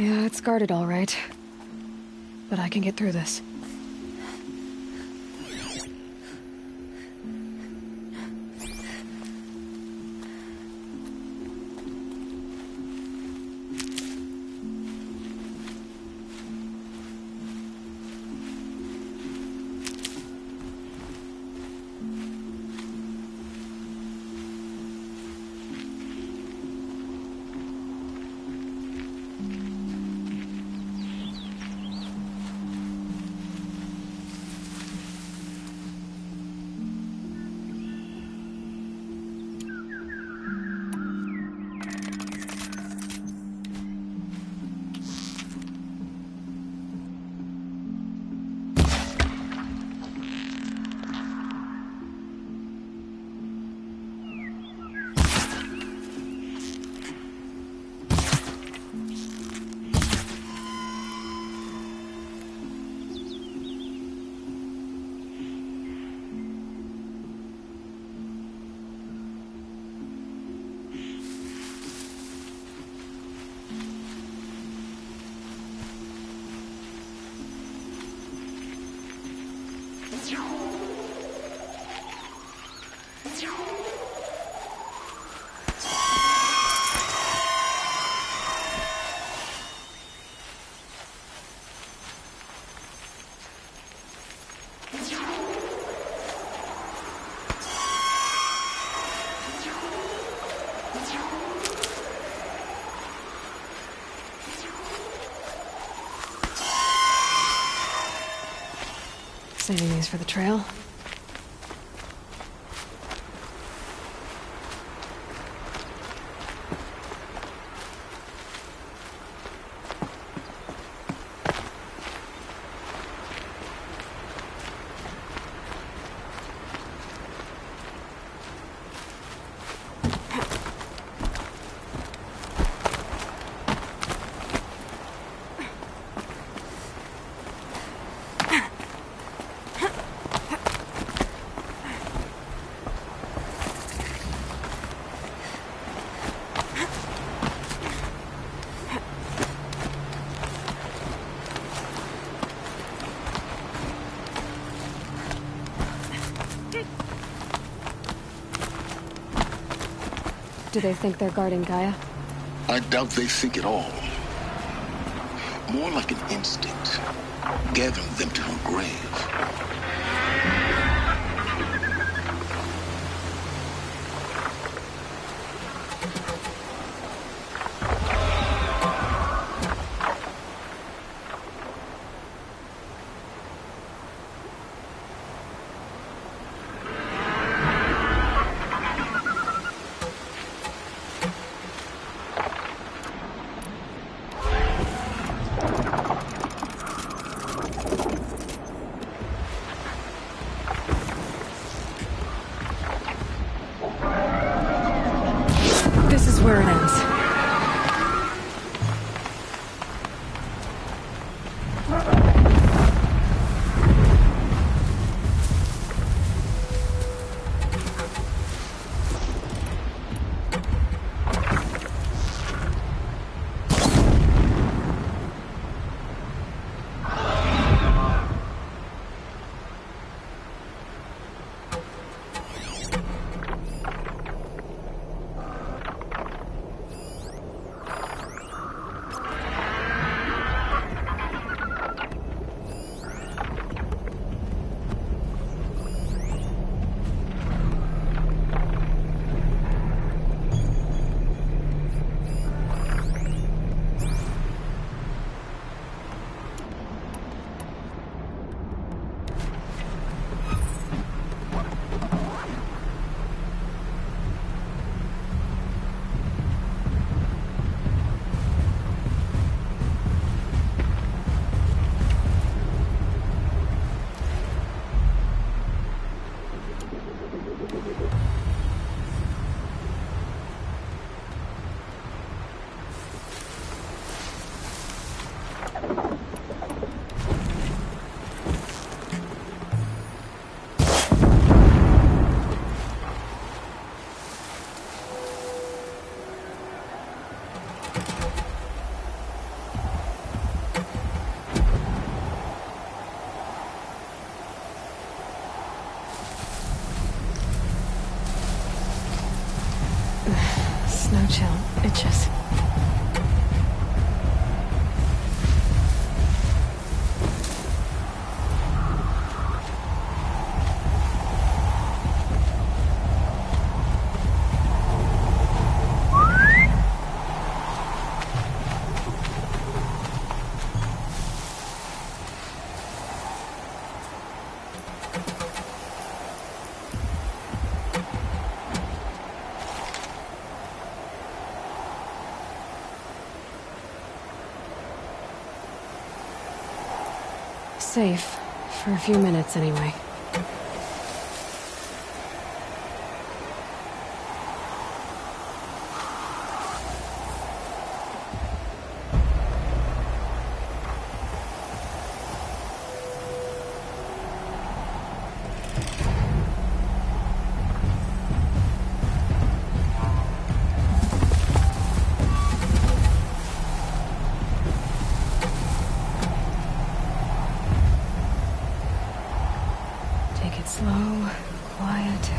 Yeah, it's guarded all right. But I can get through this. Saving these for the trail. Do they think they're guarding Gaia? I doubt they think at all. More like an instinct, gathering them to her grave. This is where it ends. Snow chill. Itches. Safe. For a few minutes, anyway. Take it slow, quiet.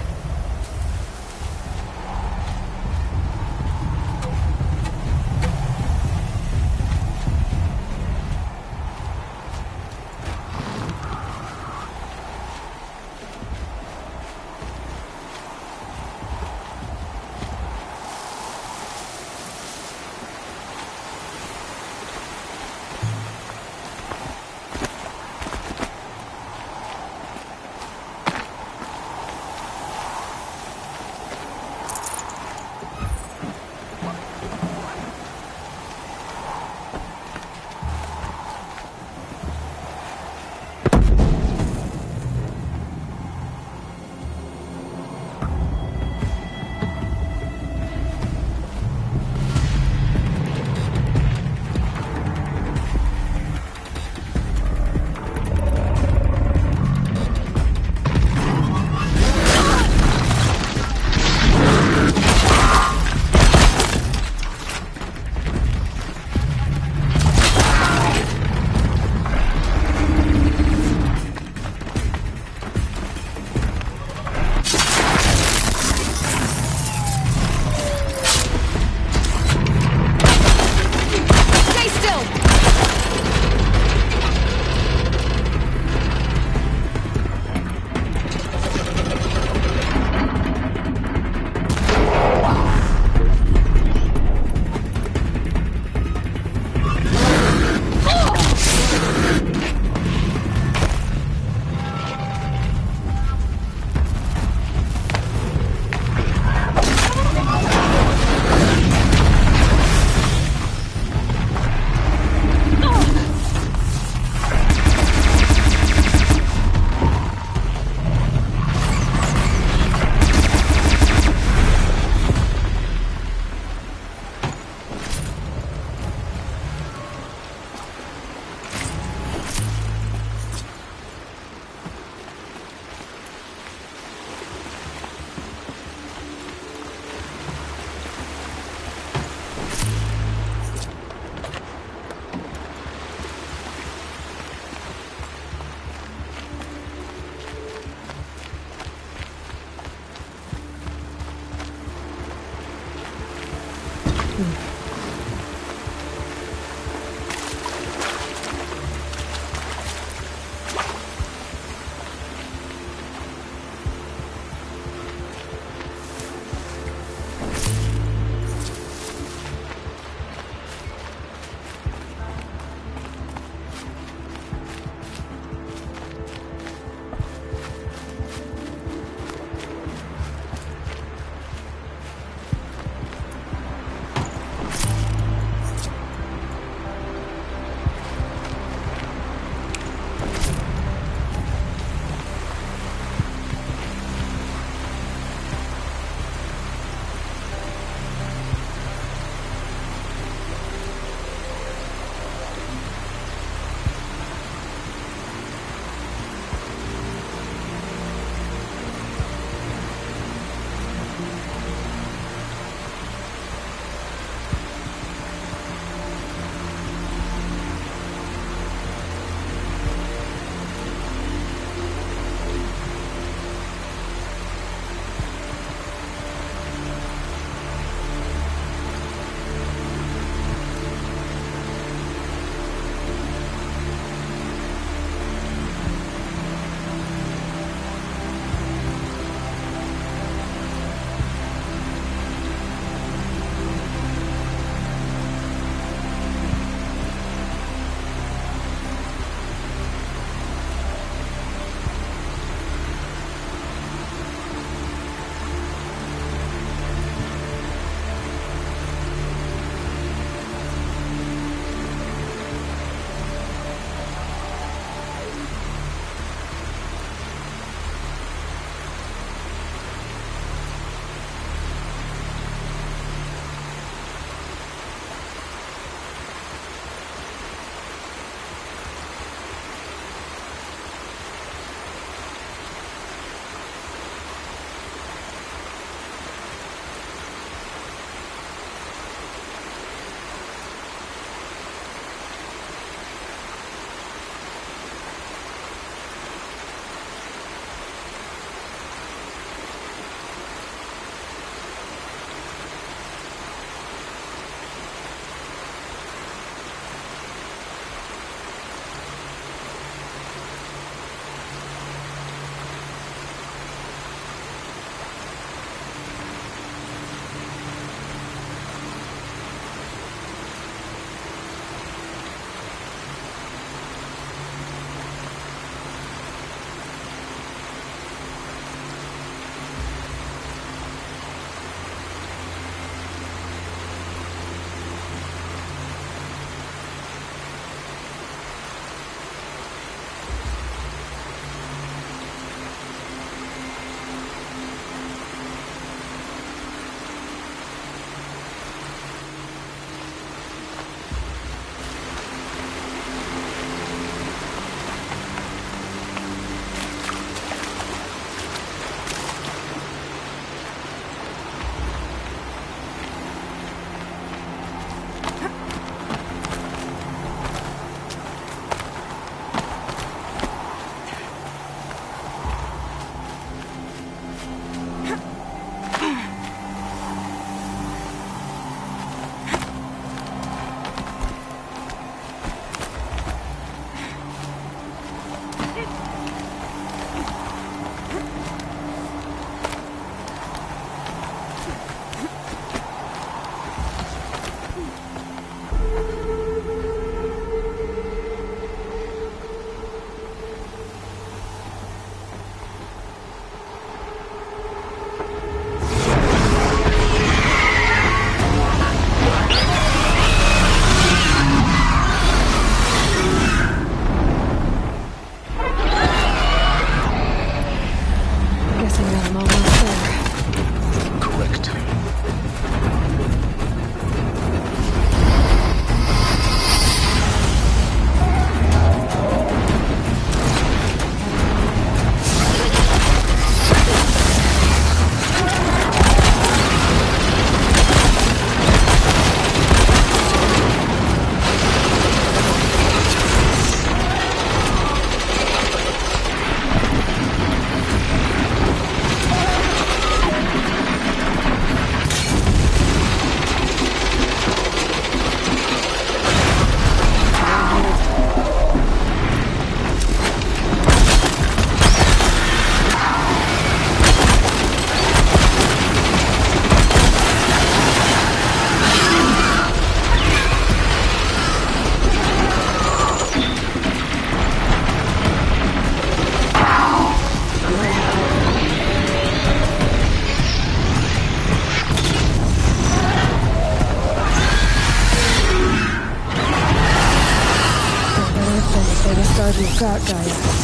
about Gaia?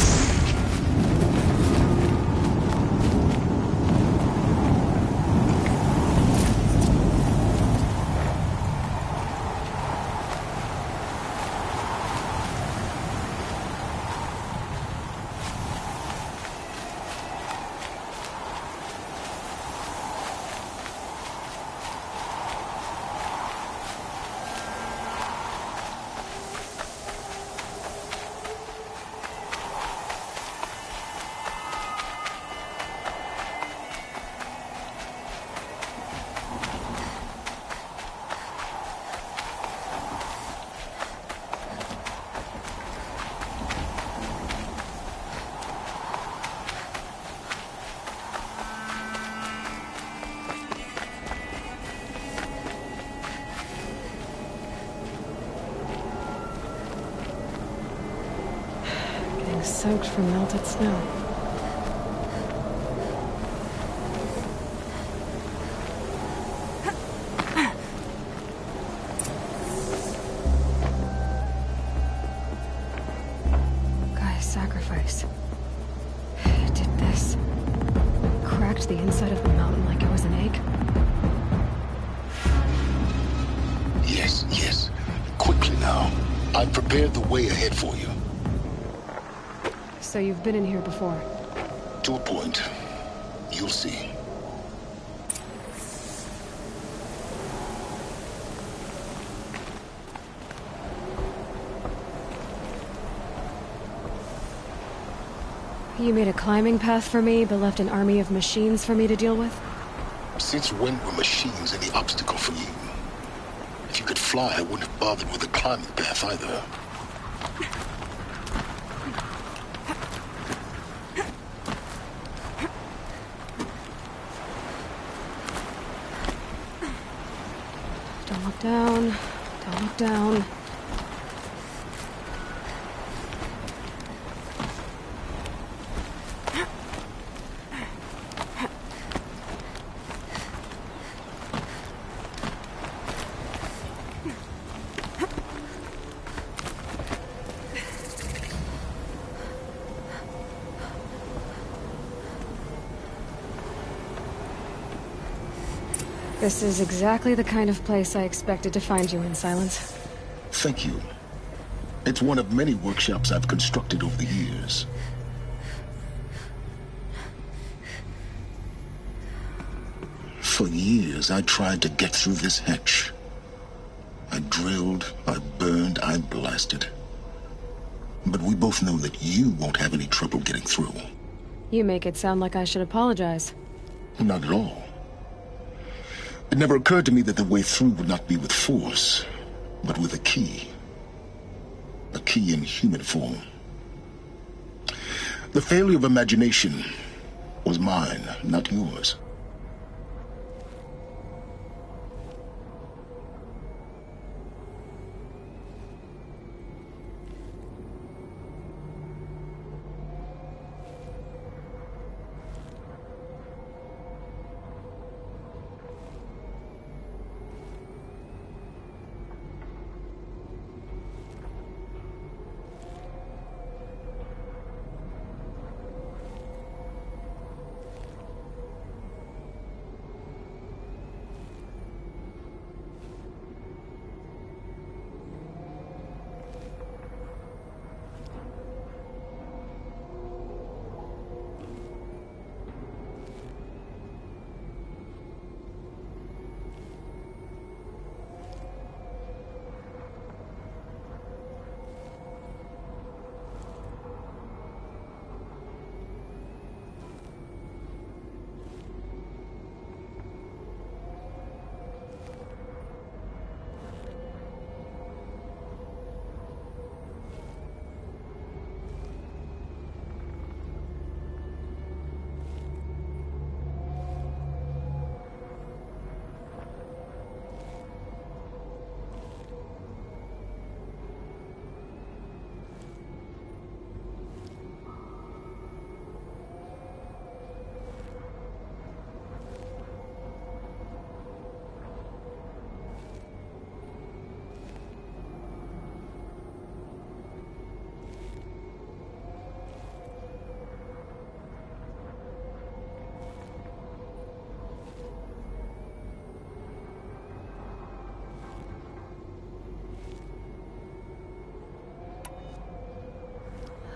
Soaked from melted snow. Gaia's sacrifice. It did this. Cracked the inside of the mountain like it was an egg. Yes, yes. Quickly now. I've prepared the way ahead for you. So you've been in here before? To a point. You'll see. You made a climbing path for me, but left an army of machines for me to deal with? Since when were machines any obstacle for you? If you could fly, I wouldn't have bothered with a climbing path either. Don't look down. Don't look down. This is exactly the kind of place I expected to find you in, Silence. Thank you. It's one of many workshops I've constructed over the years. For years, I tried to get through this hatch. I drilled, I burned, I blasted. But we both know that you won't have any trouble getting through. You make it sound like I should apologize. Not at all. It never occurred to me that the way through would not be with force, but with a key. A key in human form. The failure of imagination was mine, not yours.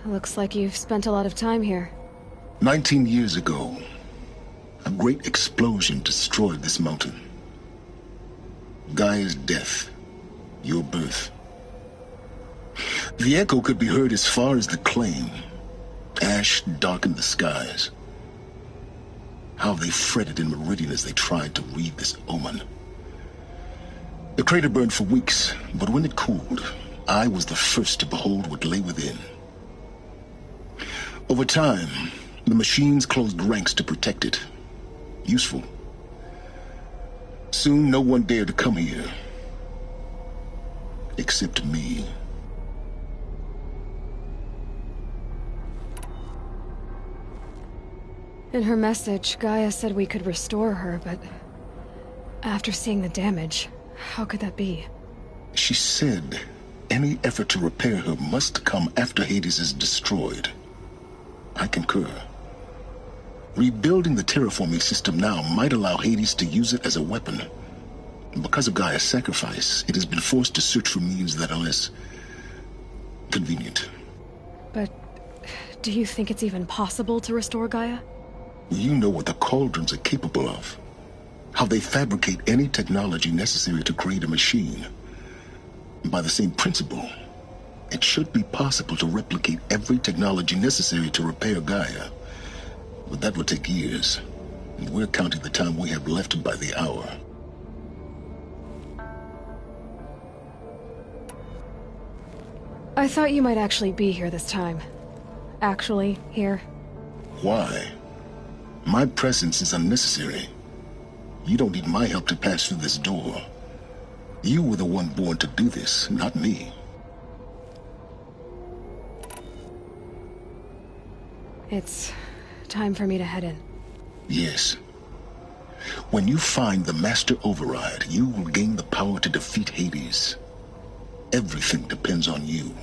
Looks like you've spent a lot of time here. 19 years ago, a great explosion destroyed this mountain. Gaia's death, your birth. The echo could be heard as far as the claim. Ash darkened the skies. How they fretted in Meridian as they tried to read this omen. The crater burned for weeks, but when it cooled, I was the first to behold what lay within. Over time, the machines closed ranks to protect it. Useful. Soon, no one dared to come here. Except me. In her message, Gaia said we could restore her, but... after seeing the damage, how could that be? She said any effort to repair her must come after Hades is destroyed. I concur. Rebuilding the terraforming system now might allow Hades to use it as a weapon. Because of Gaia's sacrifice, it has been forced to search for means that are less convenient. But do you think it's even possible to restore Gaia? You know what the Cauldrons are capable of. How they fabricate any technology necessary to create a machine. By the same principle, it should be possible to replicate every technology necessary to repair Gaia. But that would take years. And we're counting the time we have left by the hour. I thought you might actually be here this time. Actually, here. Why? My presence is unnecessary. You don't need my help to pass through this door. You were the one born to do this, not me. It's time for me to head in. Yes. When you find the Master Override, you will gain the power to defeat Hades. Everything depends on you.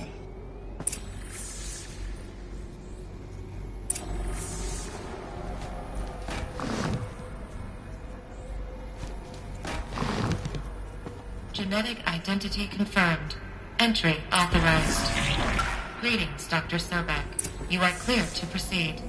Genetic identity confirmed. Entry authorized. Greetings, Dr. Sobek. You are clear to proceed.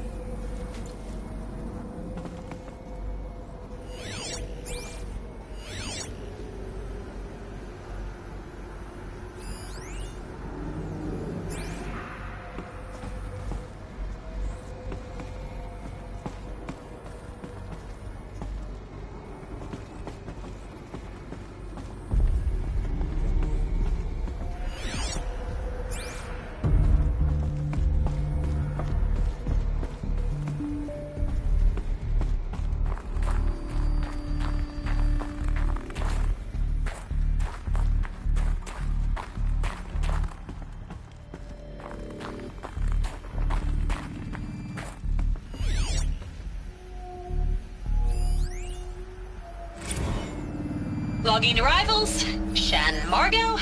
Logging arrivals. Shen Margot.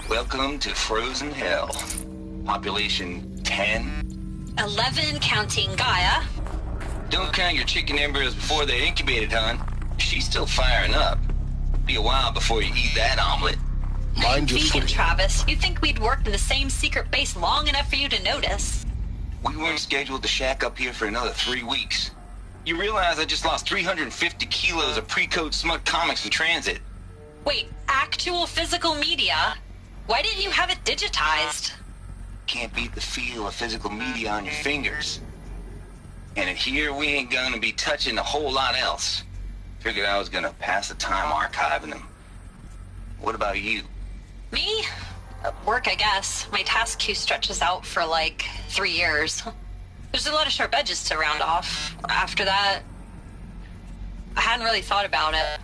Welcome to Frozen Hell. Population 10. 11 counting Gaia. Don't count your chicken embryos before they're incubated, hon. She's still firing up. Be a while before you eat that omelet. Mind your Thinking, foot. Travis, you'd think we'd worked in the same secret base long enough for you to notice. We weren't scheduled to shack up here for another 3 weeks. You realize I just lost 350 kilos of pre-code smut comics in transit. Wait, actual physical media? Why didn't you have it digitized? Can't beat the feel of physical media on your fingers. And in here, we ain't gonna be touching a whole lot else. Figured I was gonna pass the time archiving them. What about you? Me? Work, I guess. My task queue stretches out for like 3 years. There's a lot of sharp edges to round off. After that, I hadn't really thought about it.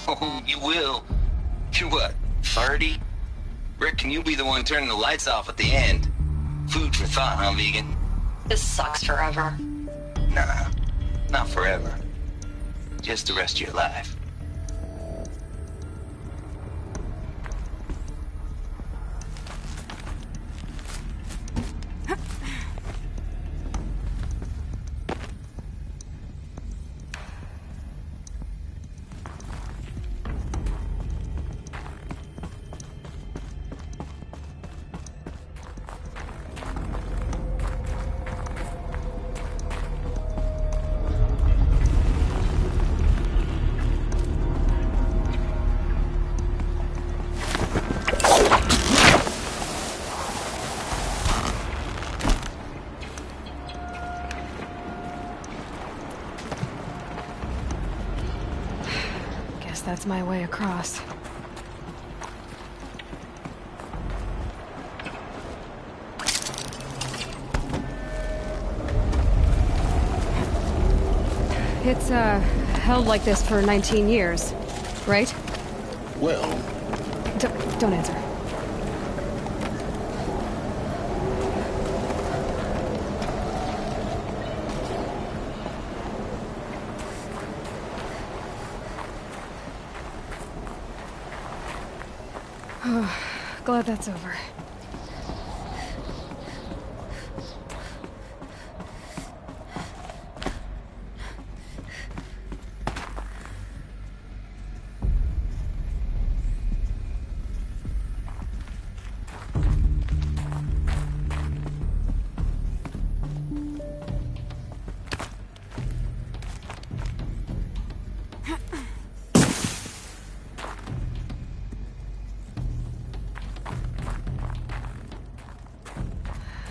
Oh, you will. You're what, 30? Reckon you'll be the one turning the lights off at the end. Food for thought, huh, vegan? This sucks forever. Nah, not forever. Just the rest of your life. Guess that's my way across. It's, held like this for 19 years, right? Well, Don't answer. Glad that's over.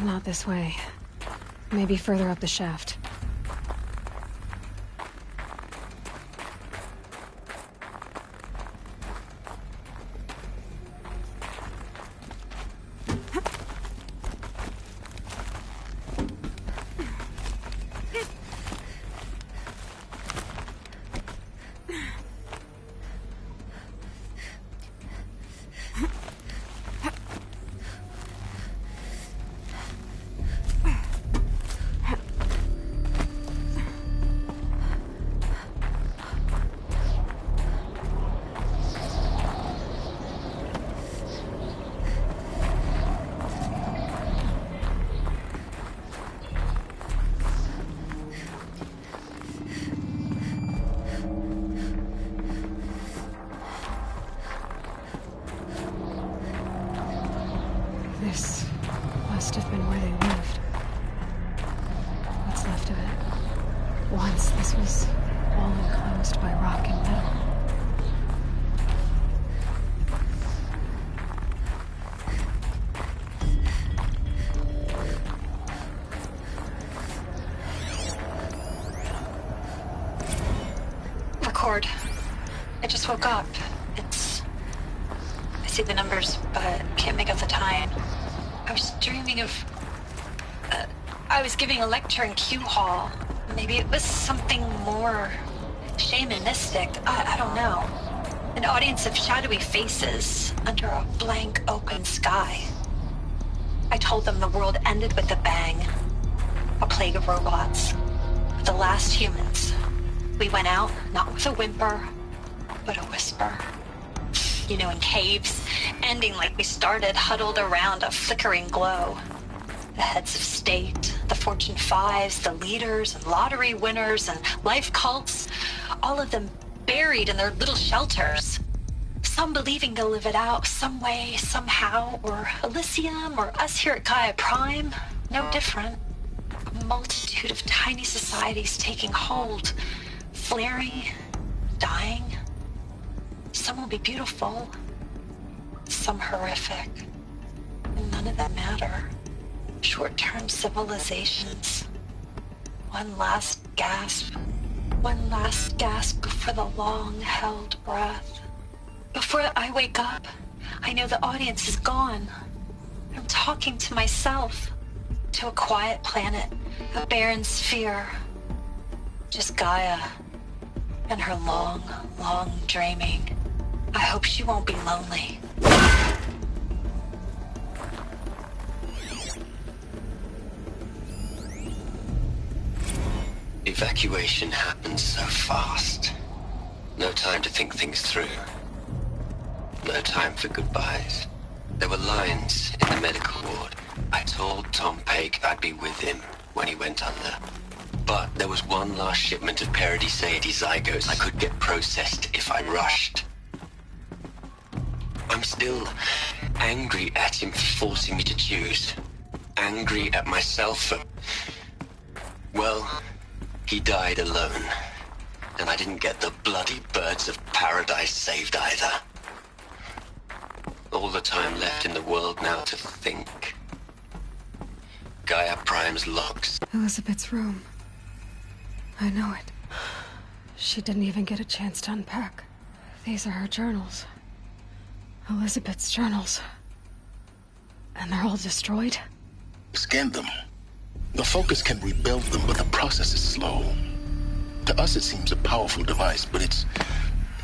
Not this way. Maybe further up the shaft. This must have been where they lived. What's left of it. Once this was all enclosed by rock and metal. Record. I just woke up. I see the numbers, but can't make out the time. I was dreaming of... I was giving a lecture in Q Hall. Maybe it was something more shamanistic. I don't know. An audience of shadowy faces under a blank open sky. I told them the world ended with a bang. A plague of robots. The last humans. We went out, not with a whimper, but a whisper. You know, in caves, ending like we started, huddled around a flickering glow. The heads of state, the Fortune 5s, the leaders and lottery winners and life cults, all of them buried in their little shelters. Some believing to live it out some way, somehow, or Elysium, or us here at Gaia Prime, no different. A multitude of tiny societies taking hold, flaring, dying. Some will be beautiful, some horrific, and none of them matter. Short-term civilizations. One last gasp before the long-held breath. Before I wake up, I know the audience is gone. I'm talking to myself, to a quiet planet, a barren sphere. Just Gaia and her long, long dreaming. I hope she won't be lonely. Evacuation happened so fast. No time to think things through. No time for goodbyes. There were lines in the medical ward. I told Tom Paik I'd be with him when he went under. But there was one last shipment of Paradis-Sade zygotes I could get processed if I rushed. I'm still angry at him for forcing me to choose. Angry at myself for... Well, he died alone. And I didn't get the bloody birds of paradise saved either. All the time left in the world now to think. Gaia Prime's logs. Elizabeth's room. I know it. She didn't even get a chance to unpack. These are her journals. Elizabeth's journals. And they're all destroyed? Scan them. The Focus can rebuild them, but the process is slow. To us, it seems a powerful device, but its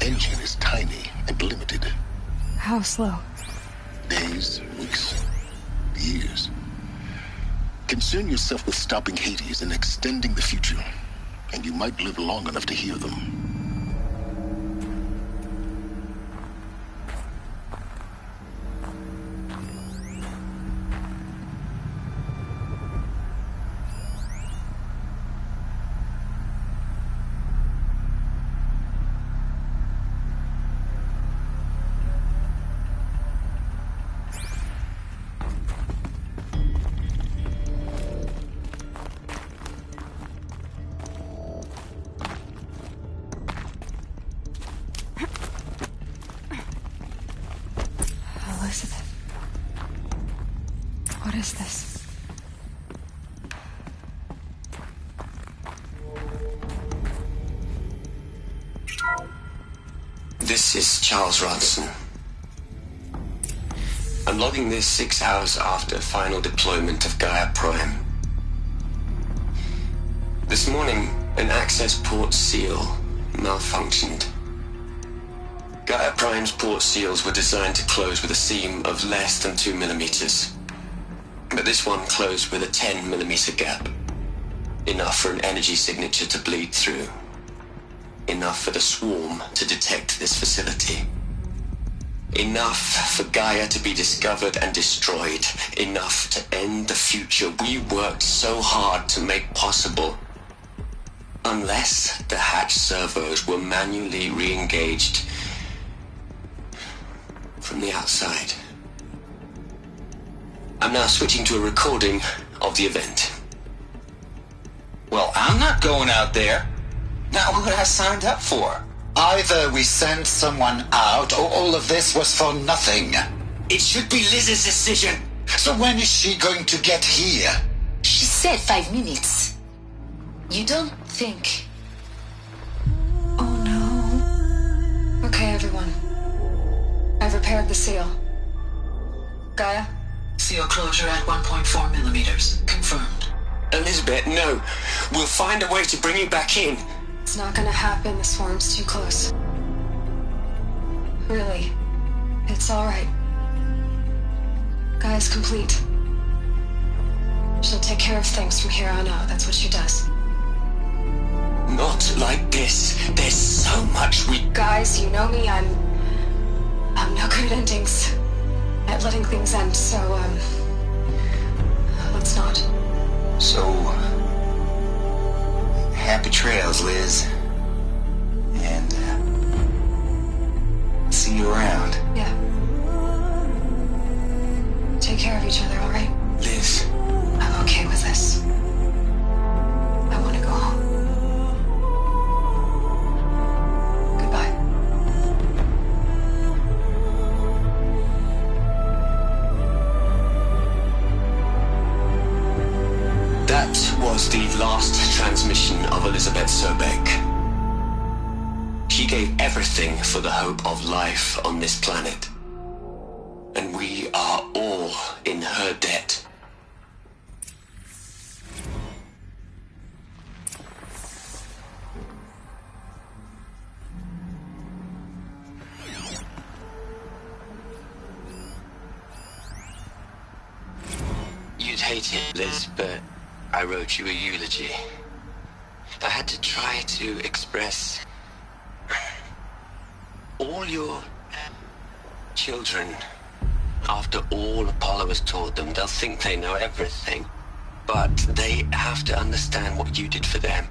engine is tiny and limited. How slow? Days, weeks, years. Concern yourself with stopping Hades and extending the future, and you might live long enough to hear them. Elizabeth. What is this? This is Charles Ronson. I'm logging this 6 hours after final deployment of Gaia Prime. This morning, an access port seal malfunctioned. Gaia Prime's port seals were designed to close with a seam of less than 2 millimeters. But this one closed with a 10 millimeter gap. Enough for an energy signature to bleed through. Enough for the swarm to detect this facility. Enough for Gaia to be discovered and destroyed. Enough to end the future we worked so hard to make possible. Unless the hatch servos were manually re-engaged from the outside. I'm now switching to a recording of the event. Well, I'm not going out there. Not what I signed up for. Either we send someone out, or all of this was for nothing. It should be Liz's decision. So when is she going to get here? She said 5 minutes. You don't think... Oh no. Okay, everyone. I've repaired the seal. Gaia? Seal closure at 1.4 millimeters. Confirmed. Elizabeth, no. We'll find a way to bring you back in. It's not gonna happen. The swarm's too close. Really. It's alright. Gaia's complete. She'll take care of things from here on out. That's what she does. Not like this. There's so much we... Guys, you know me. I'm no good at endings. At letting things end, so, let's not. So, happy trails, Liz. And, see you around. Yeah. Take care of each other, alright? Liz. I'm okay with this. I want to go home. Goodbye. That was the last transmission of Elizabeth Sobeck. She gave everything for the hope of life on this planet. And we are all in her debt. You'd hate it, Liz, but I wrote you a eulogy. I had to try to express all your children. After all Apollo has taught them, they'll think they know everything. But they have to understand what you did for them.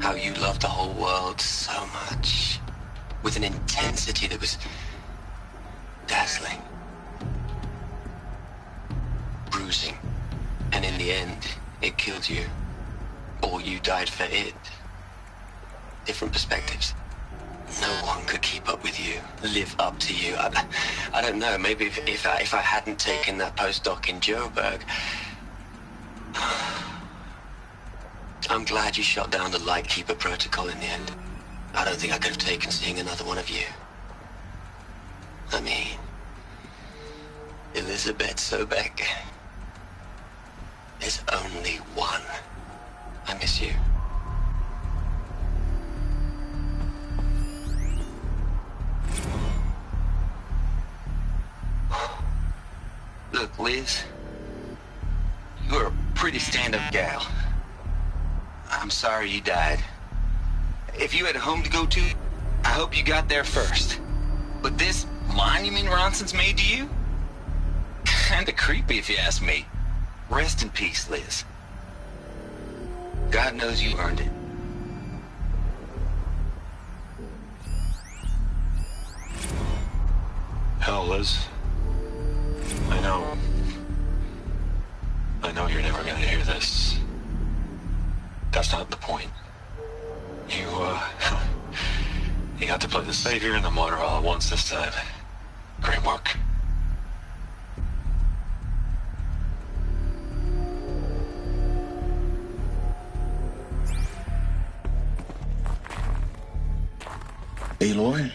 How you loved the whole world so much. With an intensity that was dazzling. Bruising. And in the end, it killed you. Or you died for it. Different perspectives. No one could keep up with you, live up to you. I don't know, maybe if I hadn't taken that postdoc in Joburg. I'm glad you shot down the Lightkeeper protocol in the end. I don't think I could have taken seeing another one of you. I mean, Elizabeth Sobek. There's only one. I miss you. Look, Liz, you're a pretty stand-up gal. I'm sorry you died. If you had a home to go to, I hope you got there first. But this monument Ronson's made to you? Kinda creepy if you ask me. Rest in peace, Liz. God knows you earned it. Hell, Liz. I know you're never gonna hear this. That's not the point. You got to play the savior and the martyr all at once this time. Great work. Aloy?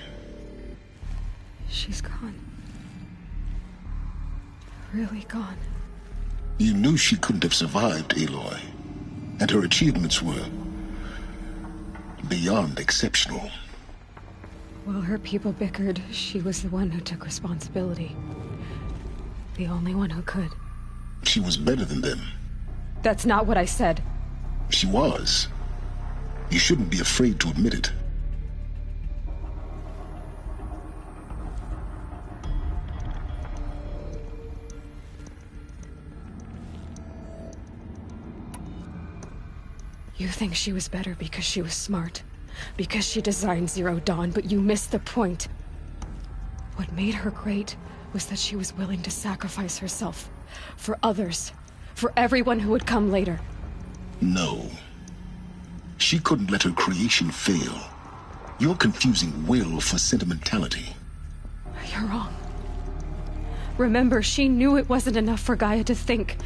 She's gone. Really gone. You knew she couldn't have survived, Aloy. And her achievements were beyond exceptional. While her people bickered, she was the one who took responsibility. The only one who could. She was better than them. That's not what I said. She was. You shouldn't be afraid to admit it. You think she was better because she was smart, because she designed Zero Dawn, but you missed the point. What made her great was that she was willing to sacrifice herself for others, for everyone who would come later. No. She couldn't let her creation fail. You're confusing will for sentimentality. You're wrong. Remember, she knew it wasn't enough for Gaia to think.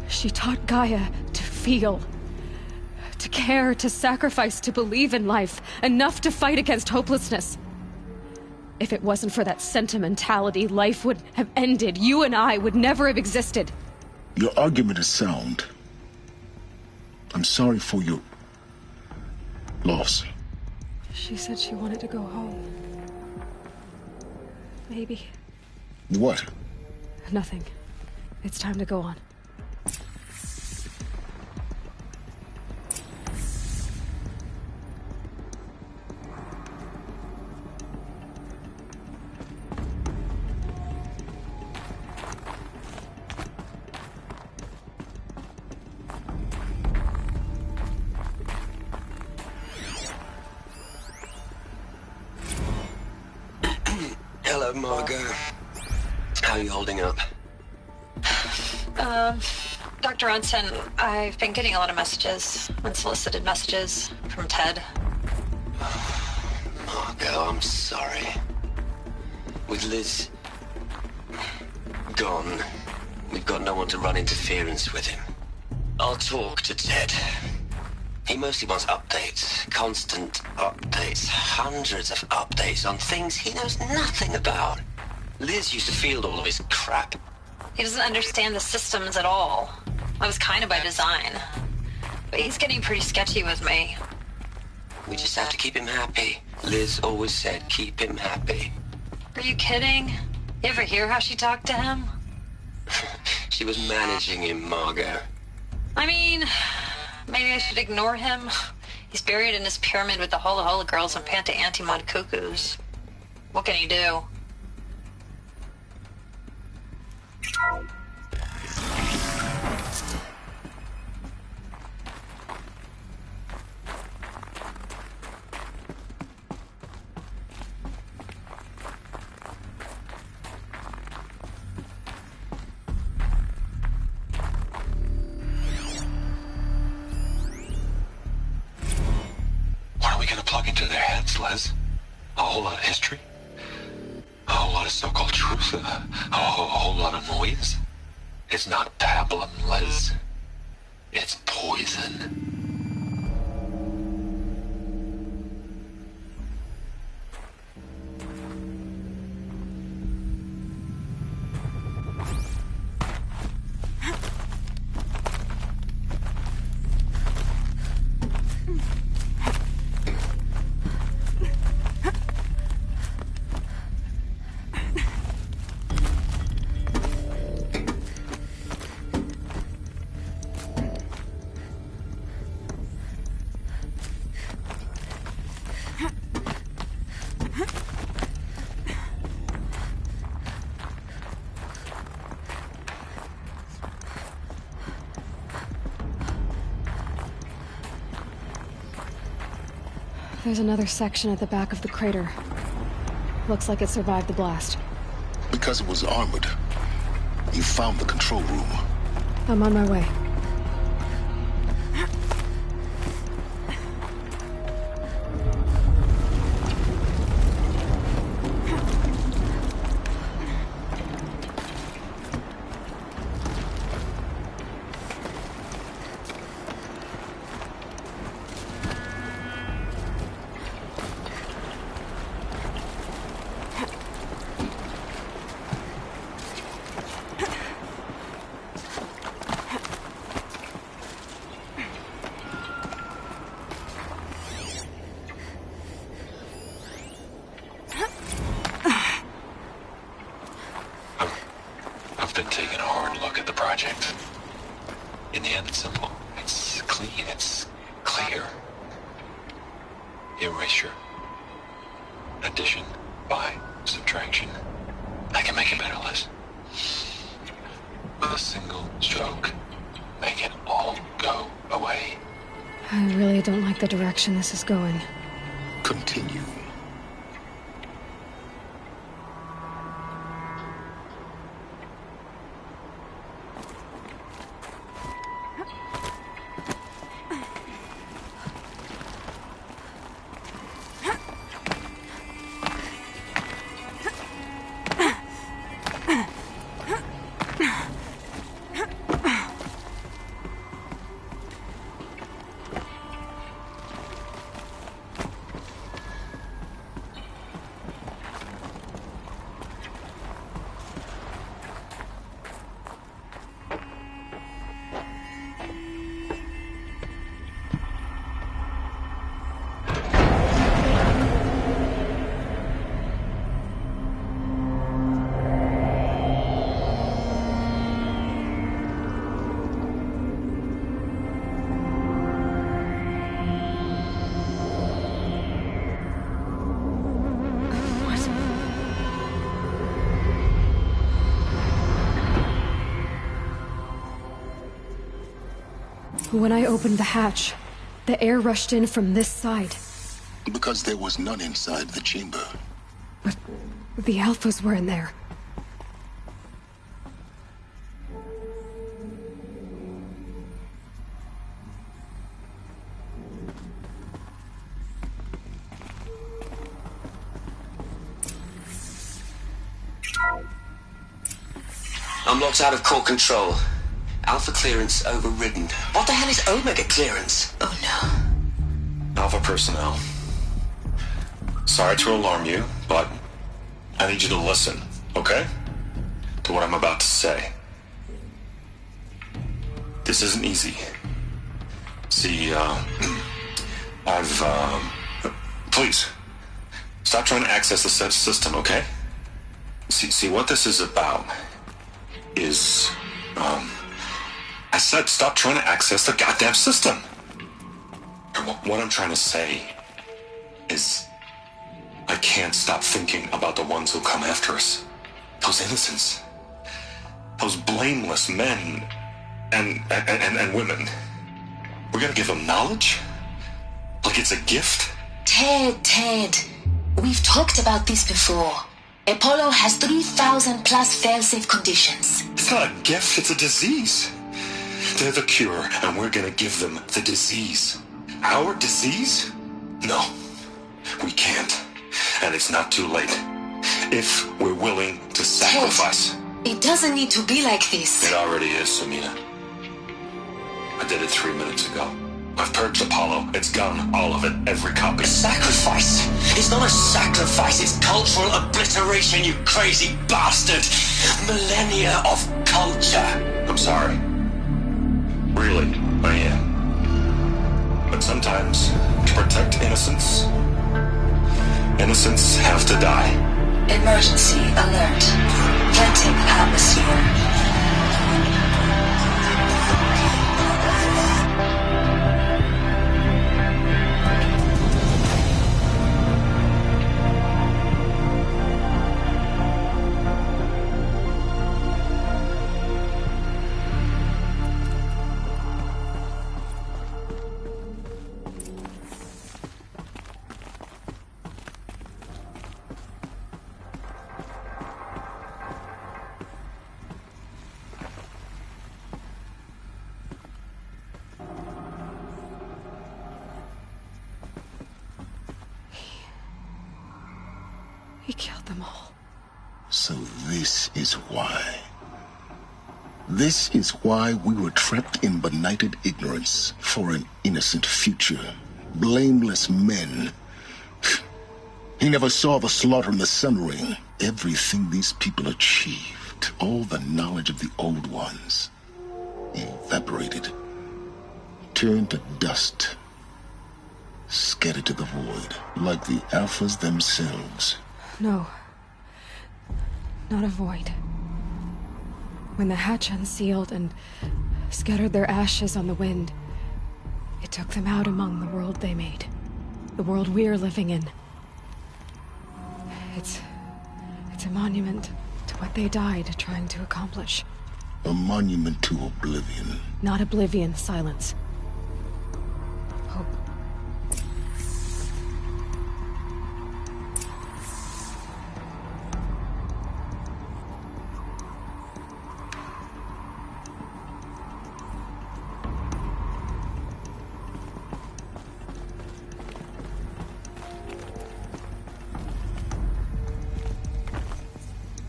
She taught Gaia to feel. To care, to sacrifice, to believe in life, enough to fight against hopelessness. If it wasn't for that sentimentality, life would have ended. You and I would never have existed. Your argument is sound. I'm sorry for your loss. She said she wanted to go home. Maybe. What? Nothing. It's time to go on. Hello, Margot. How are you holding up? Dr. Ronson, I've been getting a lot of messages, unsolicited messages from Ted. Margot, I'm sorry. With Liz gone, we've got no one to run interference with him. I'll talk to Ted. He mostly wants updates, constant updates, hundreds of updates on things he knows nothing about. Liz used to field all of his crap. He doesn't understand the systems at all. That was kind of by design. But he's getting pretty sketchy with me. We just have to keep him happy. Liz always said keep him happy. Are you kidding? You ever hear how she talked to him? She was managing him, Margot. I mean, maybe I should ignore him. He's buried in his pyramid with the Hola Hola girls and Panta Antimod cuckoos. What can he do? What are we gonna plug into their heads, Les? A whole lot of history? A whole lot of so-called truth? A whole lot of noise? It's not pablum, Les. It's poison. There's another section at the back of the crater. Looks like it survived the blast. Because it was armored. You found the control room. I'm on my way. I've been taking a hard look at the project. In the end, it's simple. It's clean. It's clear. Erasure. Addition. By. Subtraction. I can make it better, Liz. With a single stroke. Make it all go away. I really don't like the direction this is going. Continue. When I opened the hatch, the air rushed in from this side. Because there was none inside the chamber. But the Alphas were in there. I'm locked out of core control. Alpha clearance overridden. What the hell is Omega clearance? Oh no. Alpha personnel. Sorry to alarm you, but I need you to listen, okay? To what I'm about to say. This isn't easy. See, please, stop trying to access the system, okay? See, what this is about is, I said stop trying to access the goddamn system. What I'm trying to say is I can't stop thinking about the ones who come after us. Those innocents. Those blameless men and women. We're gonna give them knowledge? Like it's a gift? Ted. We've talked about this before. Apollo has 3,000 plus fail-safe conditions. It's not a gift, it's a disease. They're the cure, and we're gonna give them the disease. Our disease? No, we can't. And it's not too late. If we're willing to sacrifice. Ted, it doesn't need to be like this. It already is, Samina. I did it 3 minutes ago. I've purged Apollo. It's gone. All of it. Every copy. A sacrifice? It's not a sacrifice. It's cultural obliteration, you crazy bastard. Millennia of culture. I'm sorry. Really, I am. But sometimes, to protect innocence, innocents have to die. Emergency alert. Venting atmosphere. He killed them all. So this is why. This is why we were trapped in benighted ignorance for an innocent future. Blameless men. He never saw the slaughter in the Sun Ring. Everything these people achieved, all the knowledge of the Old Ones, evaporated, turned to dust, scattered to the void, like the Alphas themselves. No. Not a void. When the hatch unsealed and scattered their ashes on the wind, it took them out among the world they made. The world we're living in. It's a monument to what they died trying to accomplish. A monument to oblivion. Not oblivion, silence. Hope.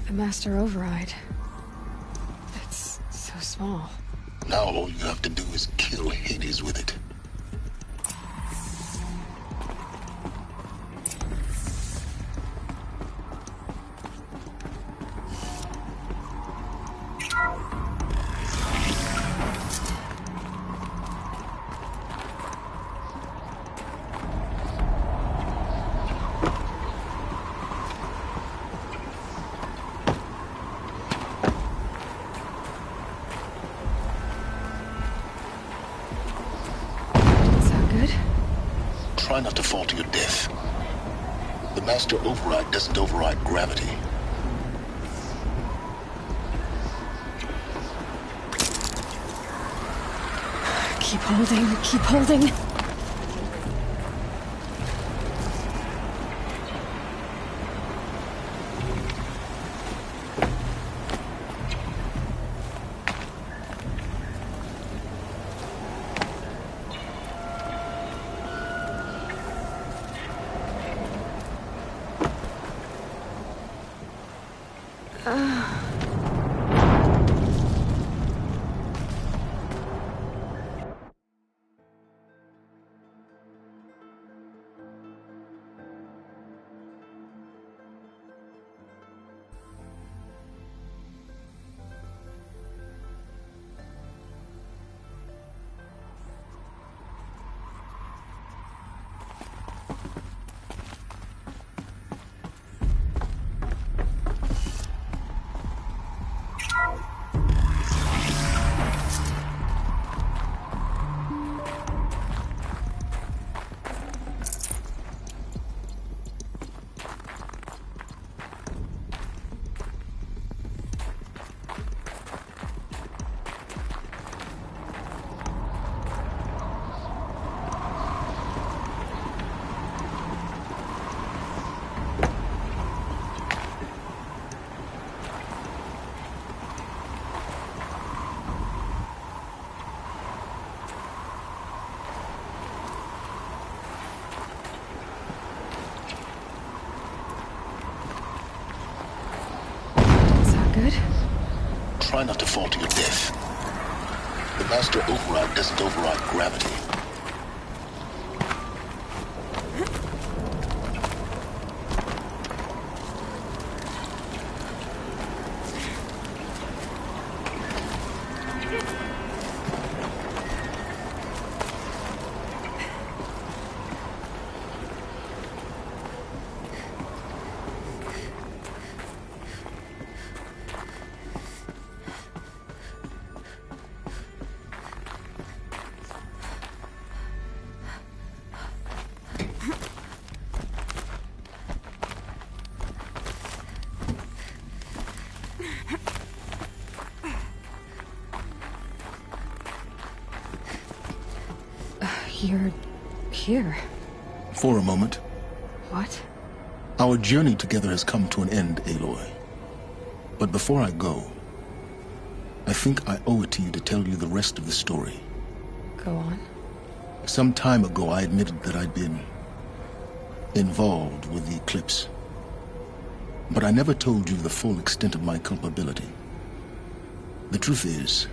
The Master Override. It's so small. Now all you have to do is kill Hades with it. Try not to fall to your death. The Master Override doesn't override gravity. Keep holding, keep holding. Try not to fall to your death. The Master Override doesn't override gravity. You're here. For a moment. What? Our journey together has come to an end, Aloy. But before I go, I think I owe it to you to tell you the rest of the story. Go on. Some time ago, I admitted that I'd been involved with the Eclipse. But I never told you the full extent of my culpability. The truth is,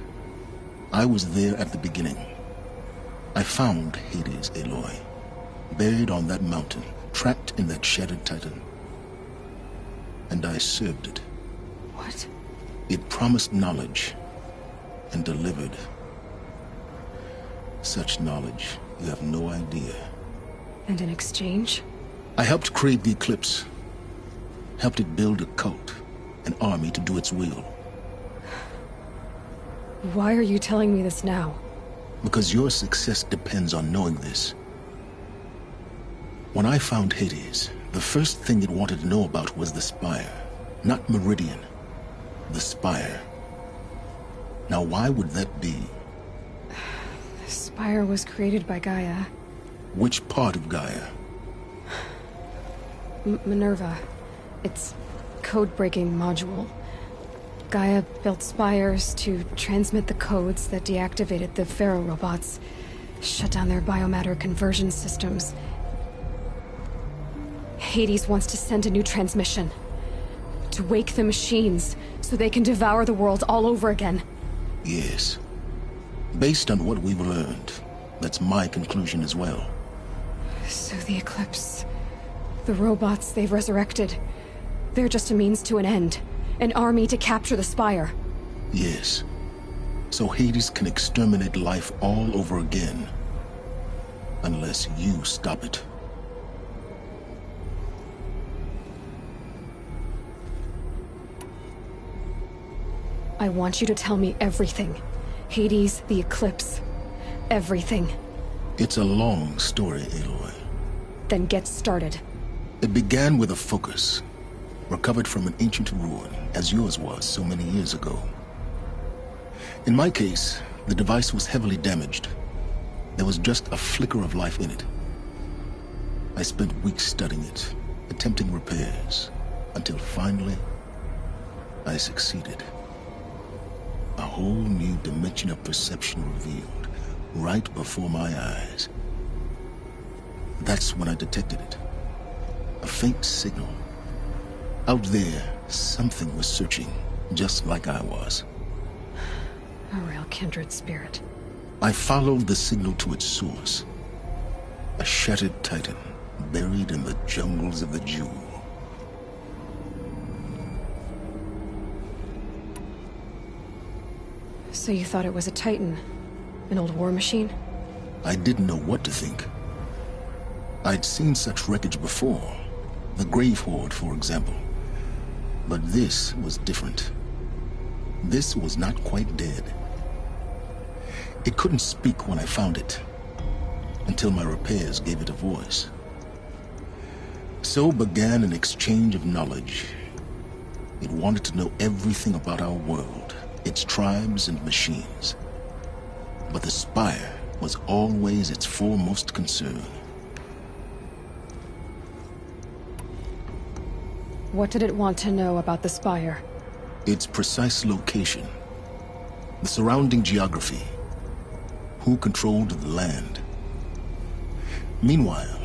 I was there at the beginning. I found Hades, Aloy, buried on that mountain, trapped in that shattered titan. And I served it. What? It promised knowledge and delivered. Such knowledge, you have no idea. And in exchange? I helped create the Eclipse. Helped it build a cult, an army to do its will. Why are you telling me this now? Because your success depends on knowing this. When I found Hades, the first thing it wanted to know about was the Spire. Not Meridian. The Spire. Now why would that be? The Spire was created by Gaia. Which part of Gaia? Minerva. Its code-breaking module. Gaia built spires to transmit the codes that deactivated the Pharaoh robots, shut down their biomatter conversion systems. Hades wants to send a new transmission. To wake the machines, so they can devour the world all over again. Yes. Based on what we've learned, that's my conclusion as well. So the Eclipse... the robots they've resurrected... they're just a means to an end. An army to capture the Spire. Yes. So Hades can exterminate life all over again. Unless you stop it. I want you to tell me everything. Hades, the Eclipse. Everything. It's a long story, Aloy. Then get started. It began with a focus. Recovered from an ancient ruin, as yours was so many years ago. In my case, the device was heavily damaged. There was just a flicker of life in it. I spent weeks studying it, attempting repairs, until finally, I succeeded. A whole new dimension of perception revealed, right before my eyes. That's when I detected it. A faint signal. Out there, something was searching, just like I was. A real kindred spirit. I followed the signal to its source. A shattered titan, buried in the jungles of the Jewel. So you thought it was a Titan? An old war machine? I didn't know what to think. I'd seen such wreckage before. The Grave Horde, for example. But this was different. This was not quite dead. It couldn't speak when I found it, until my repairs gave it a voice. So began an exchange of knowledge. It wanted to know everything about our world, its tribes and machines. But the Spire was always its foremost concern. What did it want to know about the Spire? Its precise location. The surrounding geography. Who controlled the land. Meanwhile,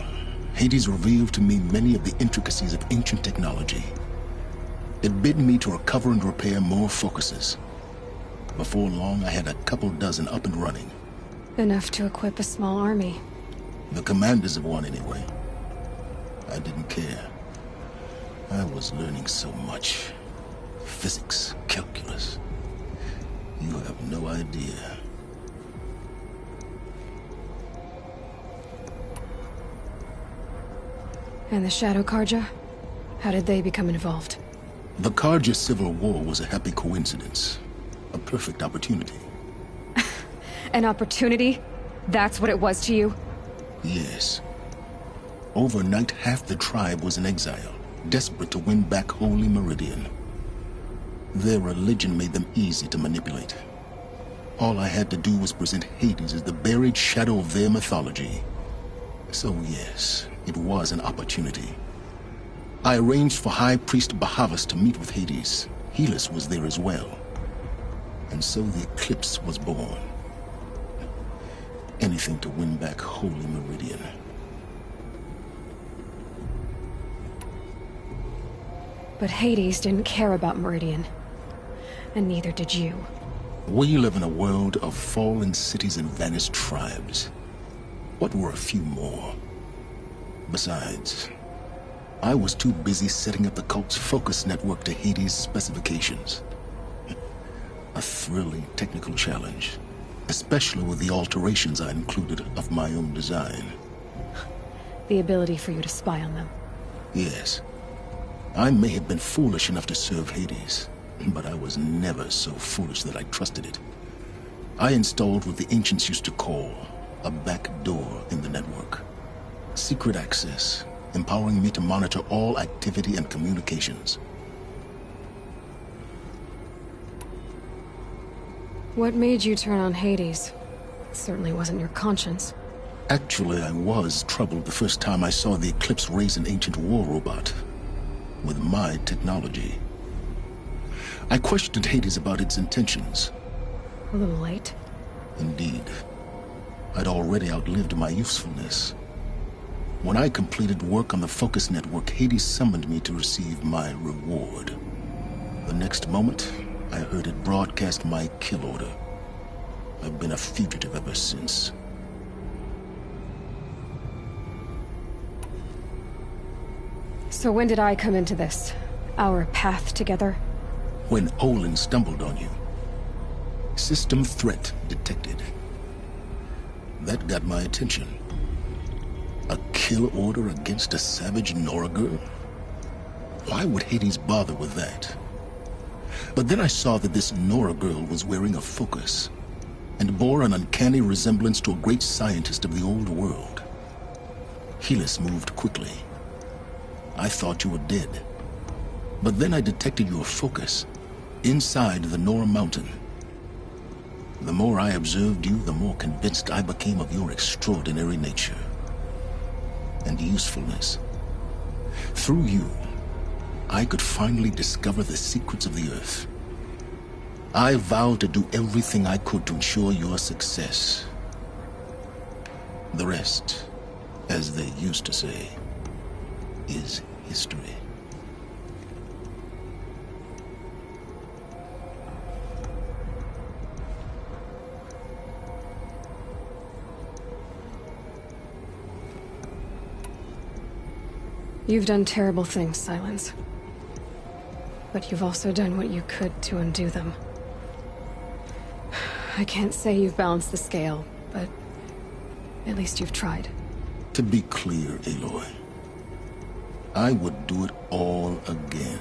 Hades revealed to me many of the intricacies of ancient technology. It bid me to recover and repair more focuses. Before long, I had a couple dozen up and running. Enough to equip a small army. The commanders of one, anyway. I didn't care. I was learning so much. Physics, calculus. You have no idea. And the Shadow Carja? How did they become involved? The Carja civil war was a happy coincidence. A perfect opportunity. An opportunity? That's what it was to you? Yes. Overnight, half the tribe was in exile, desperate to win back Holy Meridian. Their religion made them easy to manipulate. All I had to do was present Hades as the buried shadow of their mythology. So yes, it was an opportunity. I arranged for High Priest Bahavas to meet with Hades. Helis was there as well. And so the Eclipse was born. Anything to win back Holy Meridian. But Hades didn't care about Meridian. And neither did you. We live in a world of fallen cities and vanished tribes. What were a few more? Besides, I was too busy setting up the cult's focus network to Hades' specifications. A thrilling technical challenge, especially with the alterations I included of my own design. The ability for you to spy on them. Yes. I may have been foolish enough to serve Hades, but I was never so foolish that I trusted it. I installed what the ancients used to call a back door in the network. Secret access, empowering me to monitor all activity and communications. What made you turn on Hades? It certainly wasn't your conscience. Actually, I was troubled the first time I saw the Eclipse raise an ancient war robot with my technology. I questioned Hades about its intentions. A little late. Indeed. I'd already outlived my usefulness. When I completed work on the Focus Network, Hades summoned me to receive my reward. The next moment, I heard it broadcast my kill order. I've been a fugitive ever since. So when did I come into this? Our path together? When Olin stumbled on you. System threat detected. That got my attention. A kill order against a savage Nora girl? Why would Hades bother with that? But then I saw that this Nora girl was wearing a focus, and bore an uncanny resemblance to a great scientist of the old world. Helis moved quickly. I thought you were dead. But then I detected your focus inside the Nora mountain. The more I observed you, the more convinced I became of your extraordinary nature and usefulness. Through you, I could finally discover the secrets of the Earth. I vowed to do everything I could to ensure your success. The rest, as they used to say, is history. You've done terrible things, Silence. But you've also done what you could to undo them. I can't say you've balanced the scale, but at least you've tried. To be clear, Aloy, I would do it all again.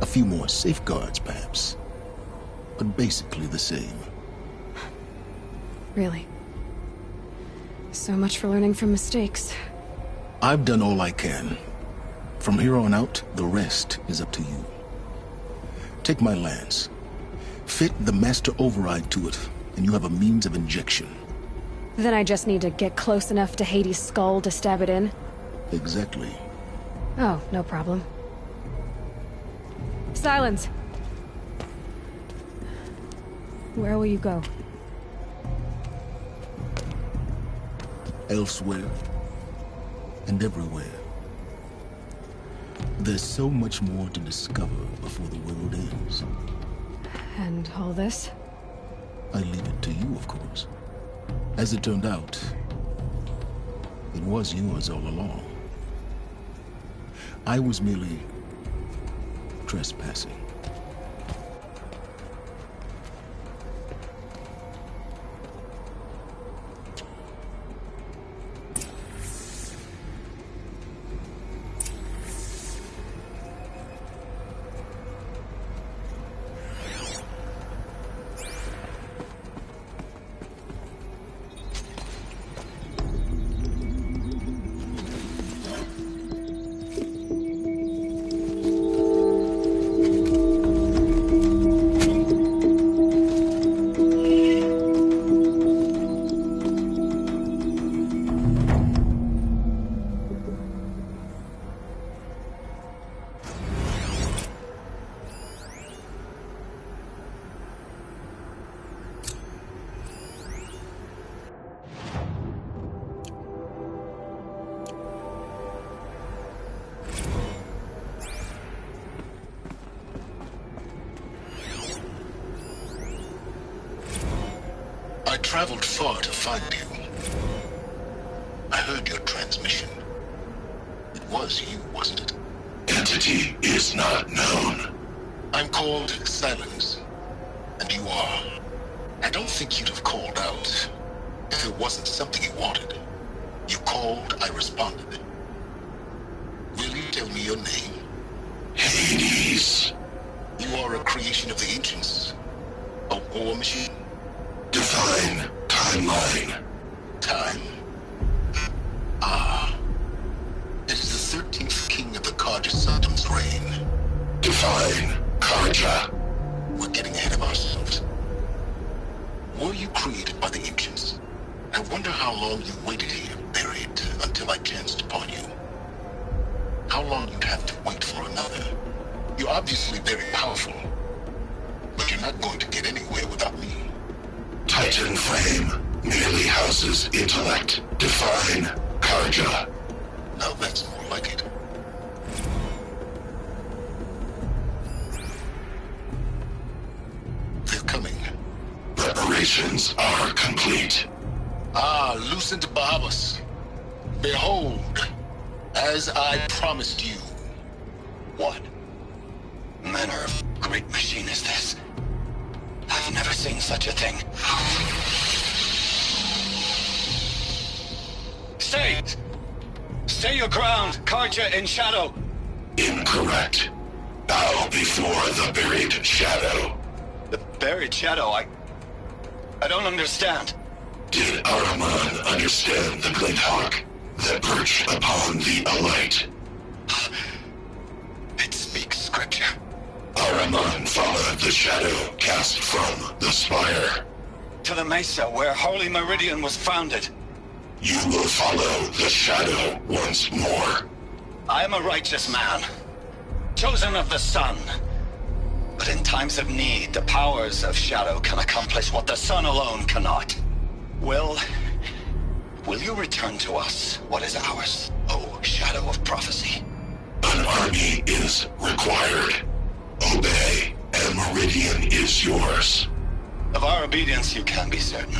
A few more safeguards, perhaps, but basically the same. Really? So much for learning from mistakes. I've done all I can. From here on out, the rest is up to you. Take my lance. Fit the Master Override to it, and you have a means of injection. Then I just need to get close enough to Hades' skull to stab it in? Exactly. Oh, no problem. Silence! Where will you go? Elsewhere. And everywhere. There's so much more to discover before the world ends. And all this? I leave it to you, of course. As it turned out, it was yours all along. I was merely trespassing. traveled far to find you. I heard your transmission. It was you, wasn't it? Entity is not known. I'm called Silence, and you are. I don't think you'd have called out if it wasn't something you wanted. You called, I responded. Will you tell me your name? Hades. You are a creation of the ancients. A war machine? Define timeline. Time? Ah. It is the 13th king of the Carja Saddam's reign. Define Carja. We're getting ahead of ourselves. Were you created by the ancients? I wonder how long you waited here, buried, until I chanced upon you. How long you'd have to wait for another. You're obviously very powerful, but you're not going to get anywhere without me. Titan Flame merely houses intellect. Define Carja. Now that's more like it. They're coming. Preparations are complete. Ah, Lucent Bahamas. Behold, as I promised you. What manner of great machine is this? I've never seen such a thing. Stay! Stay your ground, Carja in shadow! Incorrect. Bow before the buried shadow. The buried shadow? I don't understand. Did Ahriman understand the glint hawk that perched upon the alight? It speaks scripture. Ahriman followed the shadow cast from the spire. To the mesa where Holy Meridian was founded. You will follow the shadow once more. I am a righteous man, chosen of the sun. But in times of need, the powers of shadow can accomplish what the sun alone cannot. Will you return to us what is ours, O Shadow of Prophecy? An army is required. Obey, and Meridian is yours. Of our obedience you can be certain.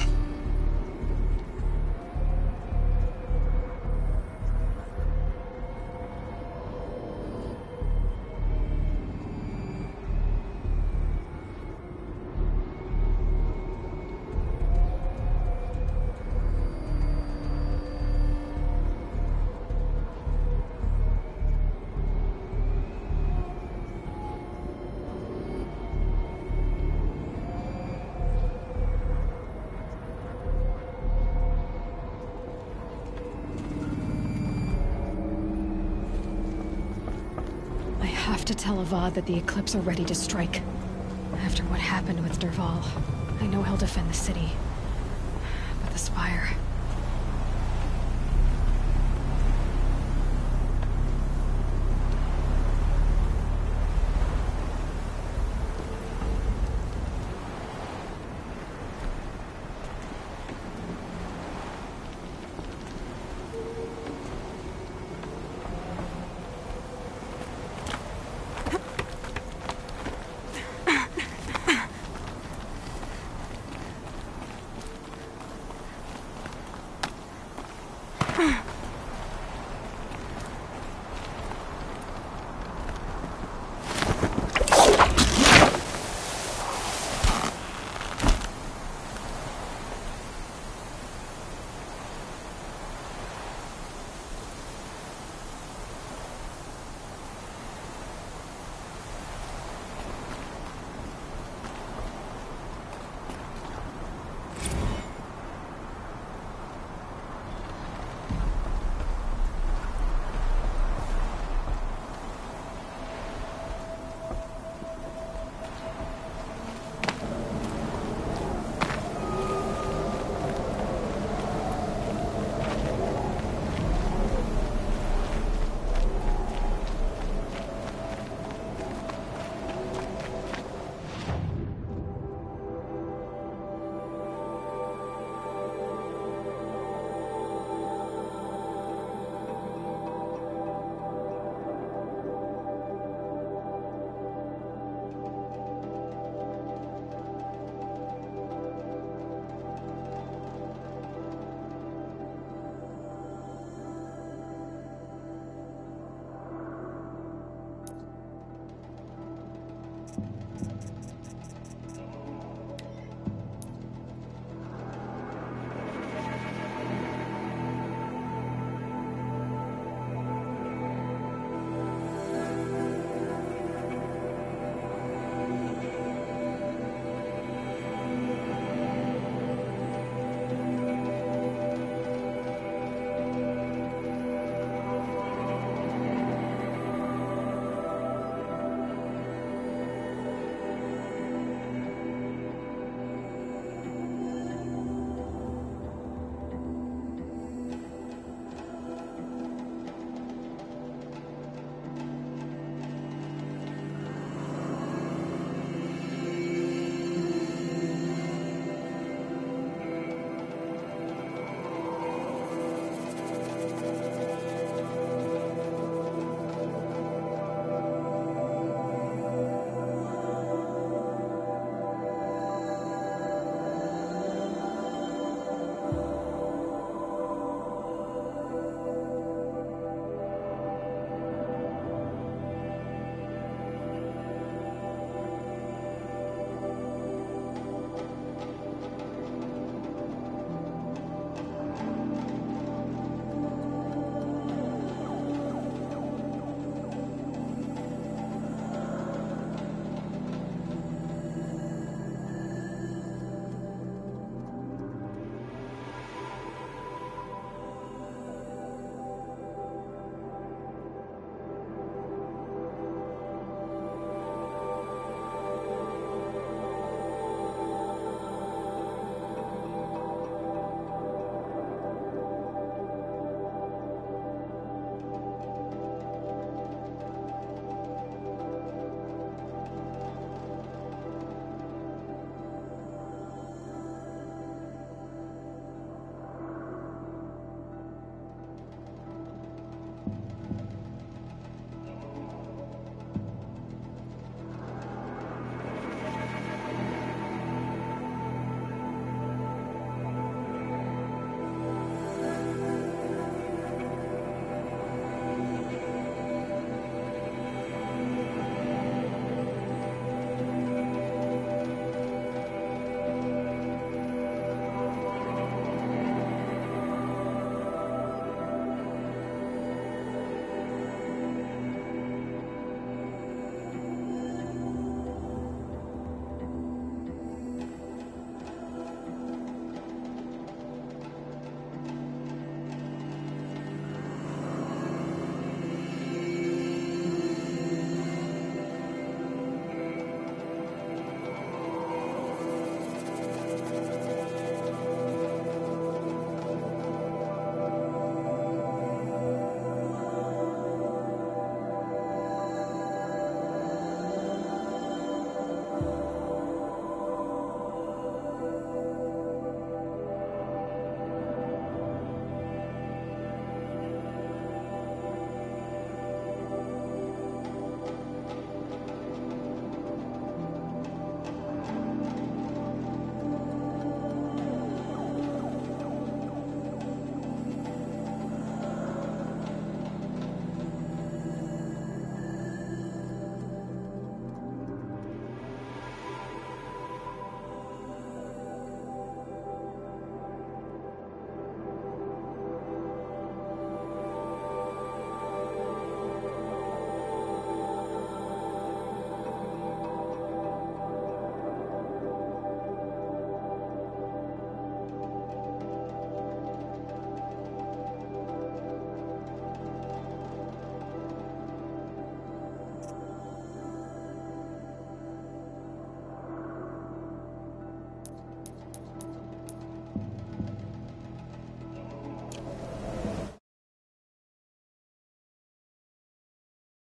To tell Avad that the Eclipse are ready to strike. After what happened with Dervahl, I know he'll defend the city. But the Spire...